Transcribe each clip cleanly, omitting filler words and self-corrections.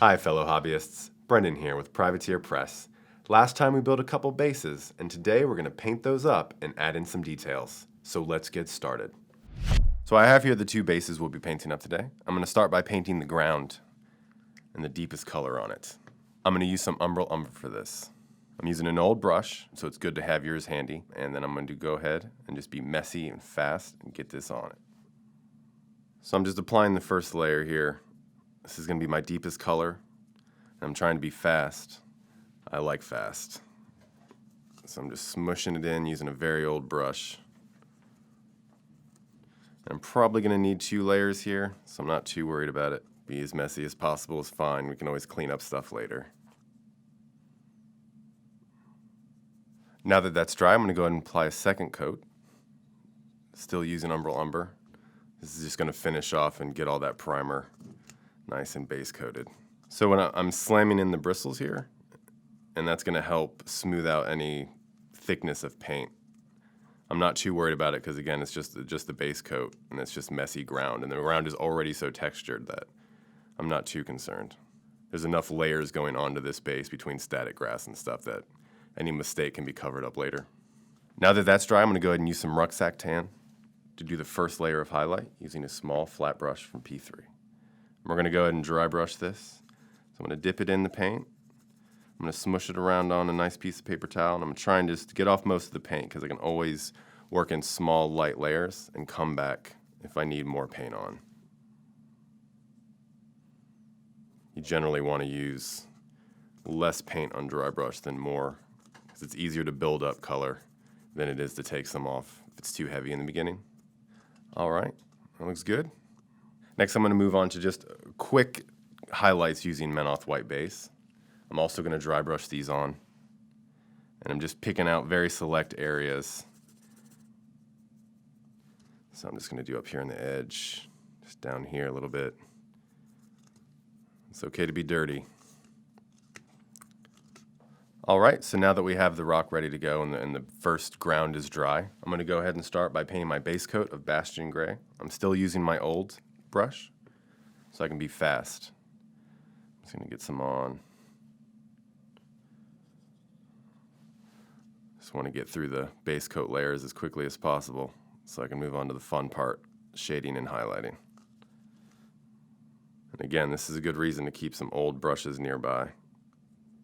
Hi fellow hobbyists, Brendan here with Privateer Press. Last time we built a couple bases, and today we're going to paint those up and add in some details. So let's get started. So I have here the two bases we'll be painting up today. I'm going to start by painting the ground and the deepest color on it. I'm going to use some UMBRAL for this. I'm using an old brush, so it's good to have yours handy, and then I'm going to go ahead and just be messy and fast and get this on it. So I'm just applying the first layer here. This is going to be my deepest color. I'm trying to be fast. I like fast. So I'm just smushing it in using a very old brush. I'm probably going to need 2 layers here, so I'm not too worried about it. Be as messy as possible is fine. We can always clean up stuff later. Now that that's dry, I'm going to go ahead and apply a second coat. Still using UMBRAL. This is just going to finish off and get all that primer nice and base coated. So when I'm slamming in the bristles here, and that's going to help smooth out any thickness of paint. I'm not too worried about it because again, it's just the base coat and it's just messy ground, and the ground is already so textured that I'm not too concerned. There's enough layers going onto this base between static grass and stuff that any mistake can be covered up later. Now that that's dry, I'm going to go ahead and use some RUCKSACK tan to do the first layer of highlight using a small flat brush from P3. We're going to go ahead and dry brush this. So I'm going to dip it in the paint. I'm going to smush it around on a nice piece of paper towel, and I'm trying just to get off most of the paint because I can always work in small light layers and come back if I need more paint on. You generally want to use less paint on dry brush than more because it's easier to build up color than it is to take some off if it's too heavy in the beginning. All right, that looks good. Next, I'm going to move on to just quick highlights using MENOTH white base. I'm also going to dry brush these on, and I'm just picking out very select areas. So I'm just going to do up here on the edge, just down here a little bit. It's okay to be dirty. All right, so now that we have the rock ready to go and the first ground is dry, I'm going to go ahead and start by painting my base coat of Bastion gray. I'm still using my old brush, so I can be fast. I'm just going to get some on. Just want to get through the base coat layers as quickly as possible so I can move on to the fun part, shading and highlighting. And again, this is a good reason to keep some old brushes nearby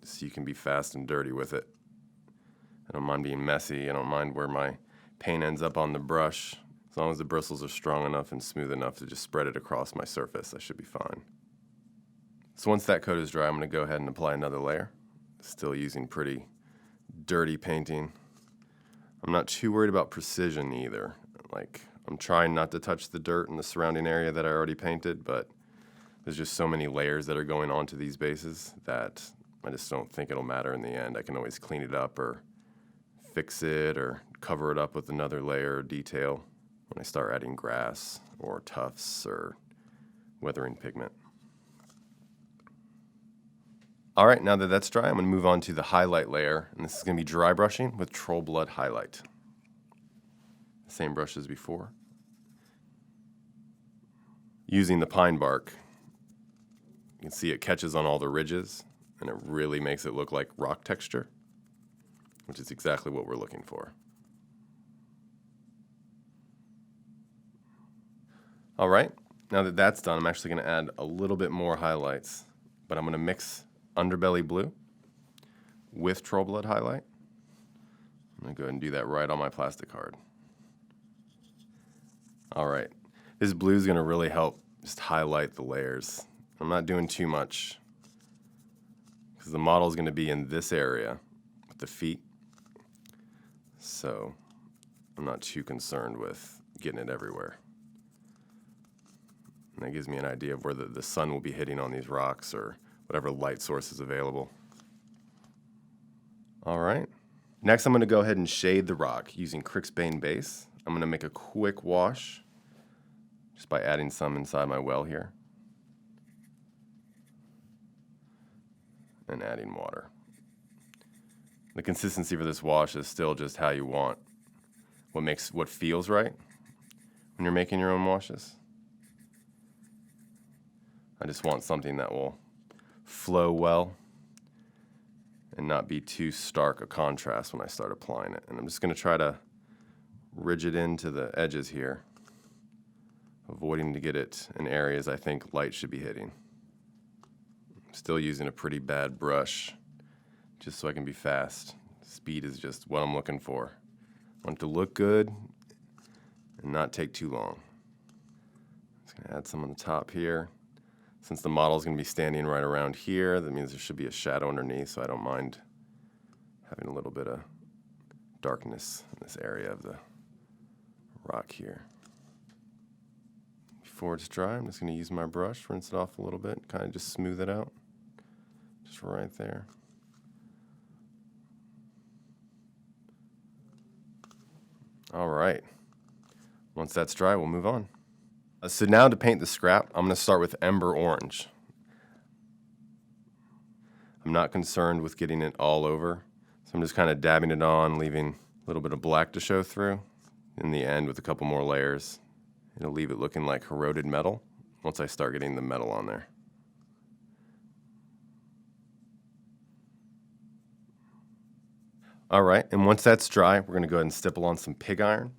so you can be fast and dirty with it. I don't mind being messy. I don't mind where my paint ends up on the brush. As long as the bristles are strong enough and smooth enough to just spread it across my surface, I should be fine. So once that coat is dry, I'm going to go ahead and apply another layer. Still using pretty dirty painting. I'm not too worried about precision either. Like, I'm trying not to touch the dirt in the surrounding area that I already painted, but there's just so many layers that are going onto these bases that I just don't think it'll matter in the end. I can always clean it up or fix it or cover it up with another layer or detail when I start adding grass or tufts or weathering pigment. All right, now that that's dry, I'm going to move on to the highlight layer, and this is going to be dry brushing with TROLLBLOOD highlight. Same brush as before. Using the pine bark, you can see it catches on all the ridges, and it really makes it look like rock texture, which is exactly what we're looking for. All right, now that that's done, I'm actually going to add a little bit more highlights, but I'm going to mix underbelly blue with TROLLBLOOD highlight. I'm going to go ahead and do that right on my plastic card. All right, this blue is going to really help just highlight the layers. I'm not doing too much because the model is going to be in this area with the feet, so I'm not too concerned with getting it everywhere. And that gives me an idea of where the sun will be hitting on these rocks or whatever light source is available. All right. Next, I'm going to go ahead and shade the rock using CRYX BANE base. I'm going to make a quick wash just by adding some inside my well here and adding water. The consistency for this wash is still just how you want. What feels right when you're making your own washes. I just want something that will flow well and not be too stark a contrast when I start applying it. And I'm just going to try to ridge it into the edges here, avoiding to get it in areas I think light should be hitting. I'm still using a pretty bad brush just so I can be fast. Speed is just what I'm looking for. I want it to look good and not take too long. Just going to add some on the top here. Since the model is going to be standing right around here, that means there should be a shadow underneath, so I don't mind having a little bit of darkness in this area of the rock here. Before it's dry, I'm just going to use my brush, rinse it off a little bit, kind of just smooth it out. Just right there. All right. Once that's dry, we'll move on. So now to paint the scrap, I'm going to start with Ember Orange. I'm not concerned with getting it all over, so I'm just kind of dabbing it on, leaving a little bit of black to show through. In the end, with a couple more layers, it'll leave it looking like corroded metal once I start getting the metal on there. All right, and once that's dry, we're going to go ahead and stipple on some pig iron.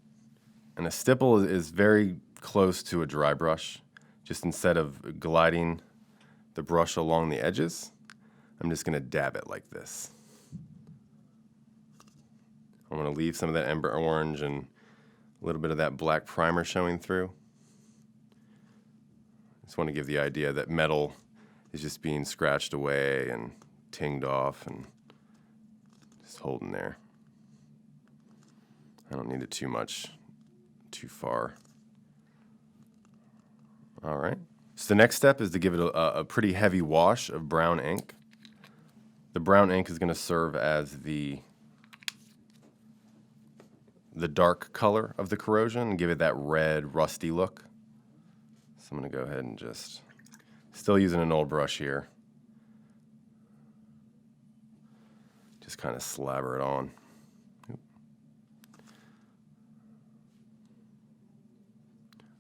And a stipple is very close to a dry brush. Just instead of gliding the brush along the edges, I'm just going to dab it like this. I'm going to leave some of that ember orange and a little bit of that black primer showing through. Just want to give the idea that metal is just being scratched away and tinged off and just holding there. I don't need it too much, too far. All right. So the next step is to give it a pretty heavy wash of brown ink. The brown ink is going to serve as the dark color of the corrosion and give it that red, rusty look. So I'm going to go ahead and just, still using an old brush here, just kind of slabber it on.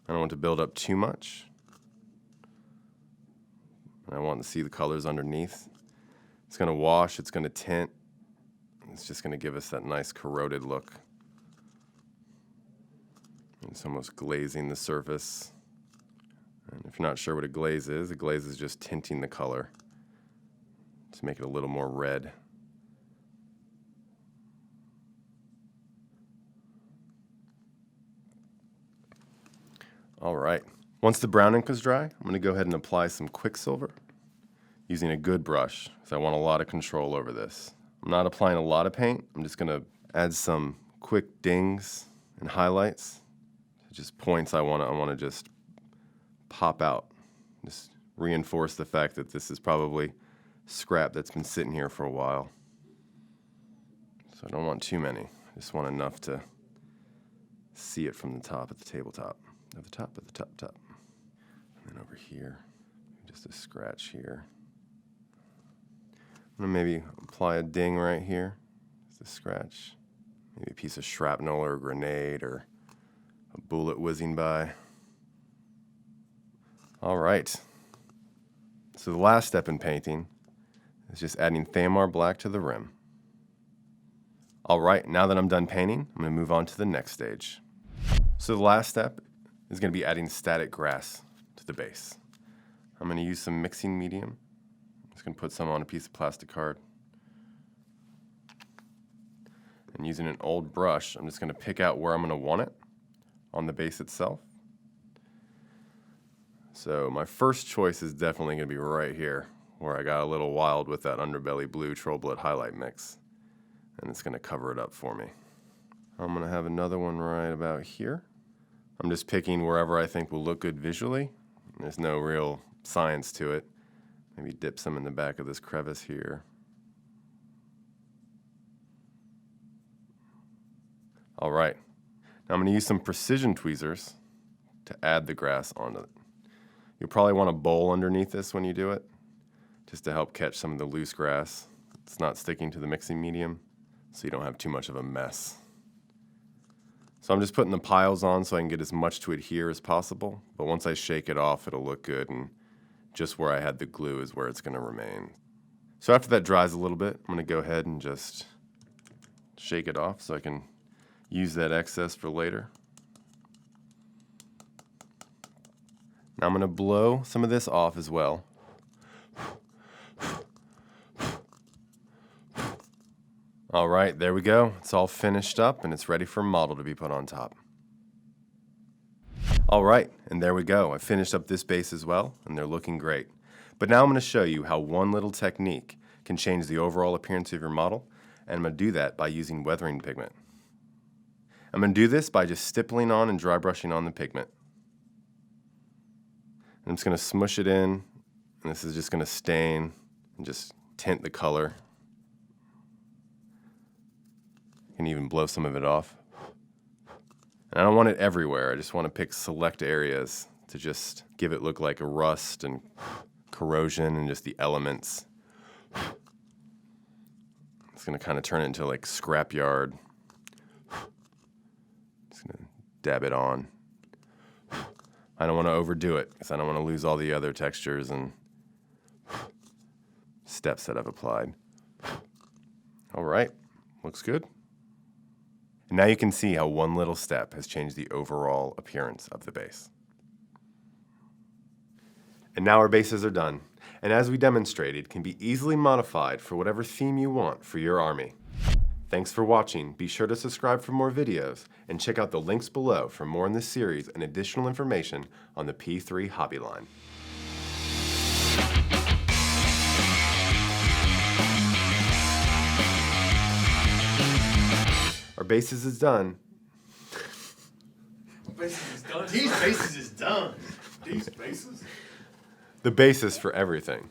I don't want to build up too much. And I want to see the colors underneath. It's going to wash, it's going to tint. It's just going to give us that nice corroded look. It's almost glazing the surface. And if you're not sure what a glaze is just tinting the color to make it a little more red. All right. Once the brown ink is dry, I'm going to go ahead and apply some Quicksilver using a good brush, because I want a lot of control over this. I'm not applying a lot of paint. I'm just going to add some quick dings and highlights, just points I want to just pop out. Just reinforce the fact that this is probably scrap that's been sitting here for a while. So I don't want too many. I just want enough to see it from the top at the tabletop. At the top, top. And then over here, just a scratch here. I'm gonna maybe apply a ding right here, just a scratch. Maybe a piece of shrapnel or a grenade or a bullet whizzing by. All right. So the last step in painting is just adding Thamar black to the rim. All right, now that I'm done painting, I'm gonna move on to the next stage. So the last step is going to be adding static grass to the base. I'm going to use some mixing medium. I'm just going to put some on a piece of plastic card. And using an old brush, I'm just going to pick out where I'm going to want it on the base itself. So my first choice is definitely going to be right here, where I got a little wild with that underbelly blue TROLLBLOOD highlight mix. And it's going to cover it up for me. I'm going to have another one right about here. I'm just picking wherever I think will look good visually. There's no real science to it. Maybe dip some in the back of this crevice here. All right. Now I'm going to use some precision tweezers to add the grass onto it. You'll probably want a bowl underneath this when you do it, just to help catch some of the loose grass. It's not sticking to the mixing medium, so you don't have too much of a mess. So I'm just putting the piles on so I can get as much to adhere as possible, but once I shake it off, it'll look good and just where I had the glue is where it's going to remain. So after that dries a little bit, I'm going to go ahead and just shake it off so I can use that excess for later. Now I'm going to blow some of this off as well. All right, there we go. It's all finished up and it's ready for a model to be put on top. All right, and there we go. I finished up this base as well, and they're looking great. But now I'm going to show you how one little technique can change the overall appearance of your model, and I'm going to do that by using weathering pigment. I'm going to do this by just stippling on and dry brushing on the pigment. I'm just going to smush it in, and this is just going to stain and just tint the color. You can even blow some of it off. And I don't want it everywhere. I just want to pick select areas to just give it look like a rust and corrosion and just the elements. It's going to kind of turn it into like scrapyard. Just going to dab it on. I don't want to overdo it because I don't want to lose all the other textures and steps that I've applied. All right, looks good. And now you can see how one little step has changed the overall appearance of the base. And now our bases are done. And as we demonstrated, can be easily modified for whatever theme you want for your army. Thanks for watching. Be sure to subscribe for more videos and check out the links below for more in this series and additional information on the P3 hobby line. Our bases is done. Bases is done. These bases is done. These bases? The basis for everything.